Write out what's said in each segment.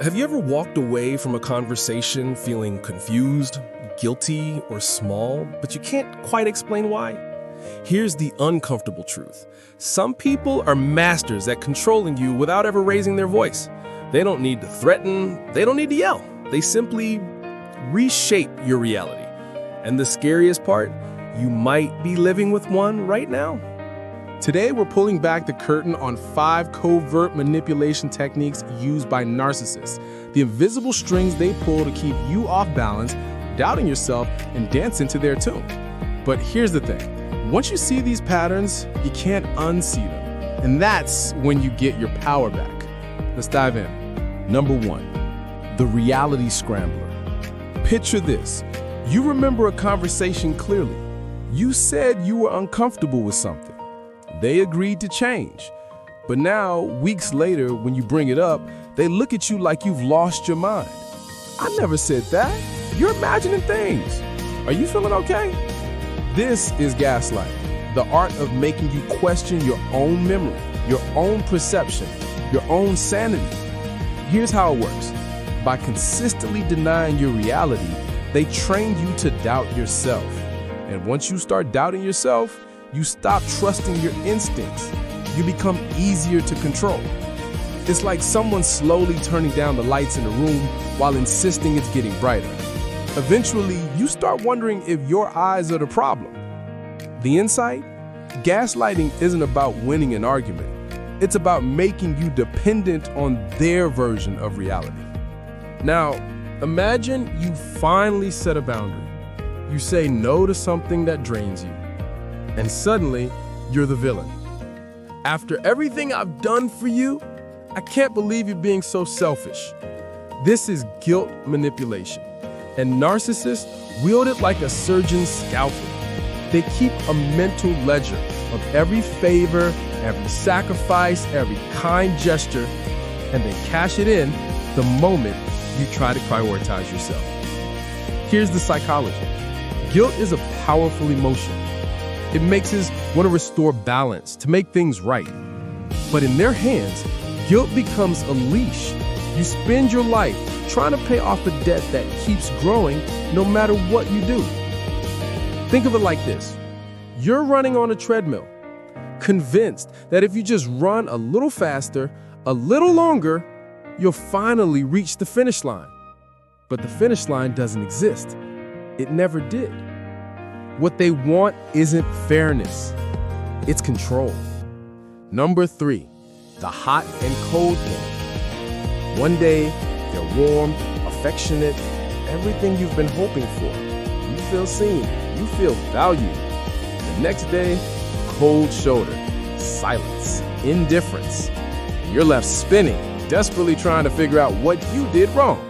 Have you ever walked away from a conversation feeling confused, guilty, or small, but you can't quite explain why? Here's the uncomfortable truth. Some people are masters at controlling you without ever raising their voice. They don't need to threaten, they don't need to yell. They simply reshape your reality. And the scariest part, you might be living with one right now. Today, we're pulling back the curtain on 5 covert manipulation techniques used by narcissists, the invisible strings they pull to keep you off balance, doubting yourself, and dance into their tune. But here's the thing. Once you see these patterns, you can't unsee them. And that's when you get your power back. Let's dive in. Number 1, the reality scrambler. Picture this. You remember a conversation clearly. You said you were uncomfortable with something. They agreed to change. But now, weeks later, when you bring it up, they look at you like you've lost your mind. I never said that. You're imagining things. Are you feeling okay? This is gaslighting, the art of making you question your own memory, your own perception, your own sanity. Here's how it works. By consistently denying your reality, they train you to doubt yourself. And once you start doubting yourself, you stop trusting your instincts. You become easier to control. It's like someone slowly turning down the lights in the room while insisting it's getting brighter. Eventually, you start wondering if your eyes are the problem. The insight? Gaslighting isn't about winning an argument. It's about making you dependent on their version of reality. Now, imagine you finally set a boundary. You say no to something that drains you. And suddenly, you're the villain. After everything I've done for you, I can't believe you're being so selfish. This is guilt manipulation. And narcissists wield it like a surgeon's scalpel. They keep a mental ledger of every favor, every sacrifice, every kind gesture, and they cash it in the moment you try to prioritize yourself. Here's the psychology. Guilt is a powerful emotion. It makes us want to restore balance, to make things right. But in their hands, guilt becomes a leash. You spend your life trying to pay off a debt that keeps growing no matter what you do. Think of it like this. You're running on a treadmill, convinced that if you just run a little faster, a little longer, you'll finally reach the finish line. But the finish line doesn't exist. It never did. What they want isn't fairness, it's control. Number 3, the hot and cold one. One day, they're warm, affectionate, everything you've been hoping for. You feel seen, you feel valued. The next day, cold shoulder, silence, indifference. You're left spinning, desperately trying to figure out what you did wrong.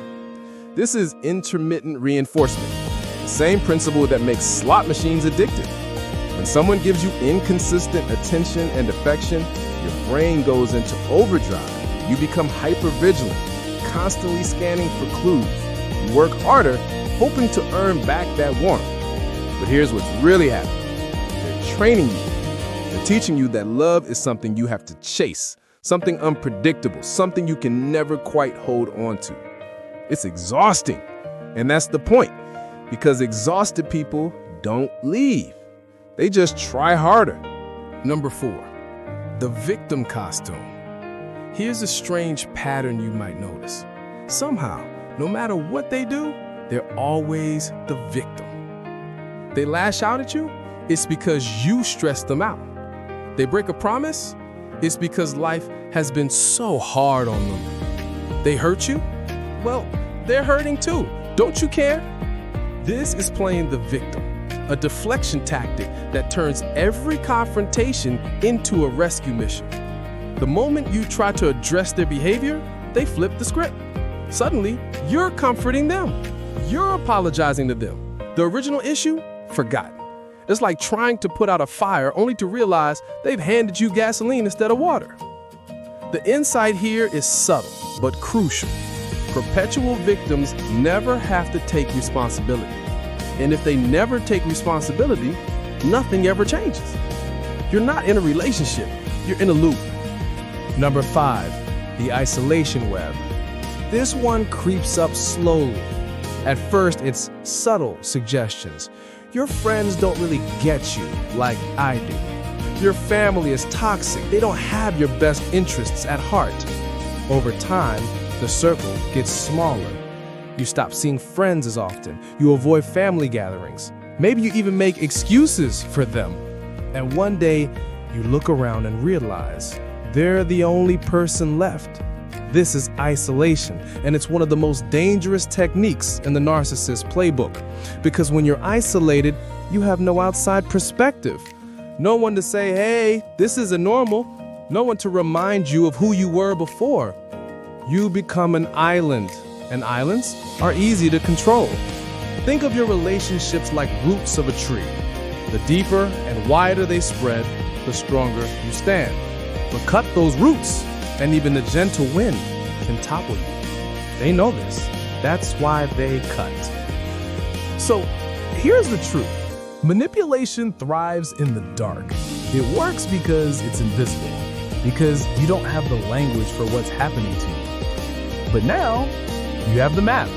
This is intermittent reinforcement. The same principle that makes slot machines addictive. When someone gives you inconsistent attention and affection, your brain goes into overdrive. You become hypervigilant, constantly scanning for clues. You work harder, hoping to earn back that warmth. But here's what's really happening. They're training you. They're teaching you that love is something you have to chase, something unpredictable, something you can never quite hold on to. It's exhausting. And that's the point. Because exhausted people don't leave. They just try harder. Number 4, the victim costume. Here's a strange pattern you might notice. Somehow, no matter what they do, they're always the victim. They lash out at you, it's because you stressed them out. They break a promise, it's because life has been so hard on them. They hurt you? Well, they're hurting too. Don't you care? This is playing the victim, a deflection tactic that turns every confrontation into a rescue mission. The moment you try to address their behavior, they flip the script. Suddenly, you're comforting them. You're apologizing to them. The original issue, forgotten. It's like trying to put out a fire only to realize they've handed you gasoline instead of water. The insight here is subtle, but crucial. Perpetual victims never have to take responsibility. And if they never take responsibility, nothing ever changes. You're not in a relationship, you're in a loop. Number 5, the isolation web. This one creeps up slowly. At first, it's subtle suggestions. Your friends don't really get you like I do. Your family is toxic. They don't have your best interests at heart. Over time, the circle gets smaller. You stop seeing friends as often. You avoid family gatherings. Maybe you even make excuses for them. And one day, you look around and realize they're the only person left. This is isolation, and it's one of the most dangerous techniques in the narcissist playbook. Because when you're isolated, you have no outside perspective. No one to say, hey, this isn't normal. No one to remind you of who you were before. You become an island, and islands are easy to control. Think of your relationships like roots of a tree. The deeper and wider they spread, the stronger you stand. But cut those roots, and even the gentle wind can topple you. They know this. That's why they cut. So here's the truth. Manipulation thrives in the dark. It works because it's invisible, because you don't have the language for what's happening to you. But now, you have the map.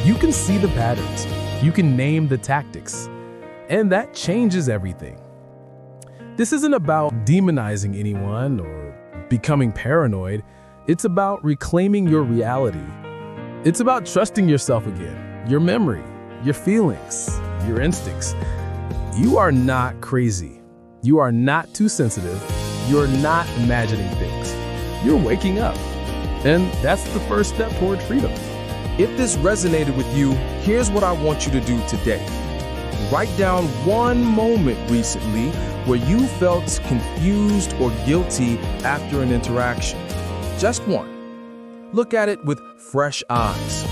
You can see the patterns. You can name the tactics. And that changes everything. This isn't about demonizing anyone or becoming paranoid. It's about reclaiming your reality. It's about trusting yourself again, your memory, your feelings, your instincts. You are not crazy. You are not too sensitive. You're not imagining things. You're waking up. And that's the first step toward freedom. If this resonated with you, here's what I want you to do today. Write down one moment recently where you felt confused or guilty after an interaction. Just one. Look at it with fresh eyes.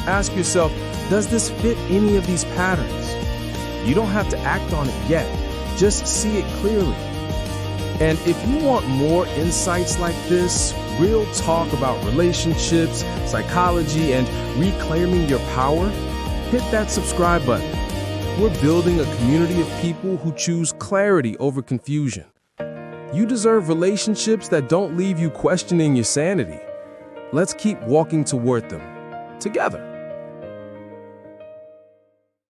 Ask yourself, does this fit any of these patterns? You don't have to act on it yet. Just see it clearly. And if you want more insights like this, real talk about relationships, psychology, and reclaiming your power, hit that subscribe button. We're building a community of people who choose clarity over confusion. You deserve relationships that don't leave you questioning your sanity. Let's keep walking toward them together.